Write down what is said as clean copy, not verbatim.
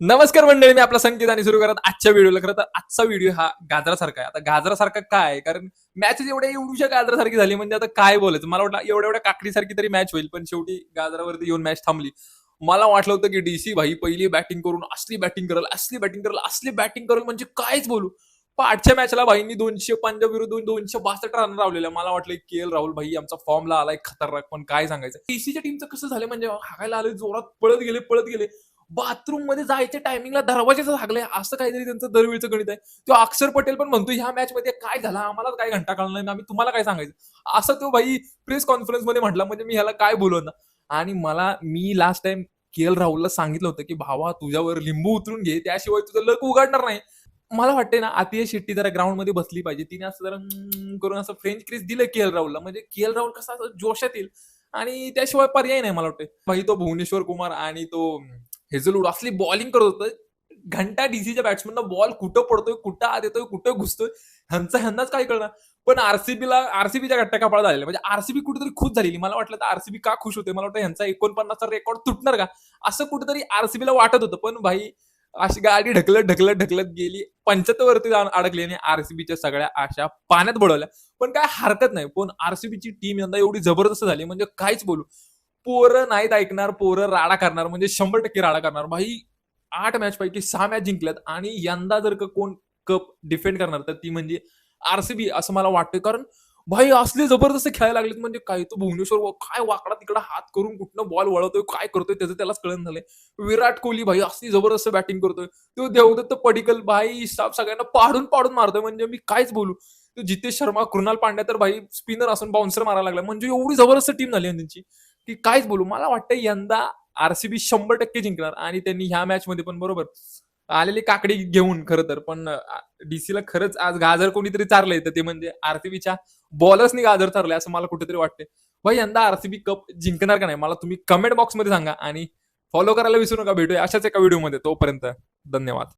नमस्कार मंडळी, मी आपला संकेत आणि सुरू करत आजच्या व्हिडिओला. खरं तर आजचा व्हिडिओ हा गाजरासारखा आहे. आता गाजरासारखा काय आहे? कारण मॅचच एवढ्या गाजरासारखी झाली, म्हणजे आता काय बोलायचं. मला वाटलं एवढ्या काकडीसारखी तरी मॅच होईल, पण शेवटी गाजरावरती येऊन मॅच थांबली. मला वाटलं होतं की डीसी भाई पहिली बॅटिंग करून असली बॅटिंग करेल म्हणजे कायच बोलू. पण आजच्या मॅचला भाईंनी 205 विरुद्ध 262 रन लावलेल्या. मला वाटलं के एल राहुल भाई आमचा फॉर्मला आलाय खतरनाक, पण काय सांगायचं. डीसीच्या टीमचं कसं झालं म्हणजे हागायला आले जोरात, पळत गेले बाथरूम मध्ये जायच्या टायमिंगला दरवाजाच हागलंय, असं काहीतरी त्यांचं दरवेळचं गणित आहे. तो अक्षर पटेल पण म्हणतो ह्या मॅच मध्ये काय झालं आम्हाला काय घंटा कळणार नाही, आम्ही तुम्हाला काय सांगायचं, असं तो भाई प्रेस कॉन्फरन्स मध्ये म्हटला. म्हणजे मी ह्याला काय बोलू ना. आणि मी लास्ट टाइम के एल राहुलला सांगितलं होतं की भावा तुझ्यावर लिंबू उतरून घे, त्याशिवाय तुझं लक उघडणार नाही. मला वाटते ना आतिश शेट्टी जरा ग्राउंड मध्ये बसली पाहिजे. तिने असं जरा करून असं फ्रेंच क्रिस दिलं के एल राहुलला, म्हणजे के एल राहुल कसा असं जोशात येईल. आणि त्याशिवाय पर्याय नाही मला वाटतं. भाई तो भुवनेश्वर कुमार आणि तो हेझलवूड असली बॉलिंग करत होतं. घंटा डीसीच्या बॅट्समॅनला बॉल कुठं पडतोय, कुठं आत येतोय, कुठं घुसतोय, ह्यांनाच काय कळणार. पण आरसीबीच्या गट्ट्या कपाळात आलेल्या, म्हणजे आरसीबी कुठेतरी खुश झालेली. मला वाटलं तर आरसीबी का खुश होते, मला वाटतं ह्यांचा 49चा रेकॉर्ड तुटणार का, असं कुठेतरी आरसीबीला वाटत होतं. पण भाई अशी गाडी ढकलत गेली, 75 वरती जाऊन अडकली आणि आरसीबीच्या सगळ्या आशा पाण्यात बुडवल्या. पण काय हरकत नाही. पण आरसीबीची टीम यंदा एवढी जबरदस्त झाली म्हणजे काहीच बोलू. पोरं नाहीत ऐकणार, पोरं राडा करणार, म्हणजे 100% राडा करणार. भाई 8 मॅच पैकी 6 मॅच जिंकल्यात आणि यंदा जर का कोण कप डिफेंड करणार तर ती म्हणजे आरसीबी असं मला वाटतं. कारण भाई असले जबरदस्त खेळायला लागलेत, म्हणजे काय तो भुवनेश्वर काय वाकडा तिकडा हात करून कुठनं बॉल वळवतोय, काय करतोय त्याचं त्यालाच कळण झालंय. विराट कोहली भाई असली जबरदस्त बॅटिंग करतोय. तो देवदत्त पडिक्कल भाई साफ सगळ्यांना पाडून पाडून मारतोय, म्हणजे मी कायच बोलू. तो जितेश शर्मा, कृणाल पांड्या तर भाई स्पिनर असून बाउन्सर मारायला लागला, म्हणजे एवढी जबरदस्त टीम झाली त्यांची की कायच बोलू. मला वाटतं यंदा आरसीबी 100% जिंकणार. आणि त्यांनी ह्या मॅच मध्ये पण बरोबर आलेली काकडी घेऊन खरं तर, पण डीसीला खरंच आज गाजर कोणीतरी चारलंय, तर ते म्हणजे आरसीबीच्या बॉलर्सनी गाजर चारलंय असं मला कुठेतरी वाटतंय. भाई यंदा आरसीबी कप जिंकणार का नाही मला तुम्ही कमेंट बॉक्समध्ये सांगा, आणि फॉलो करायला विसरू नका. भेटूया अशाच एका व्हिडिओमध्ये, तोपर्यंत धन्यवाद.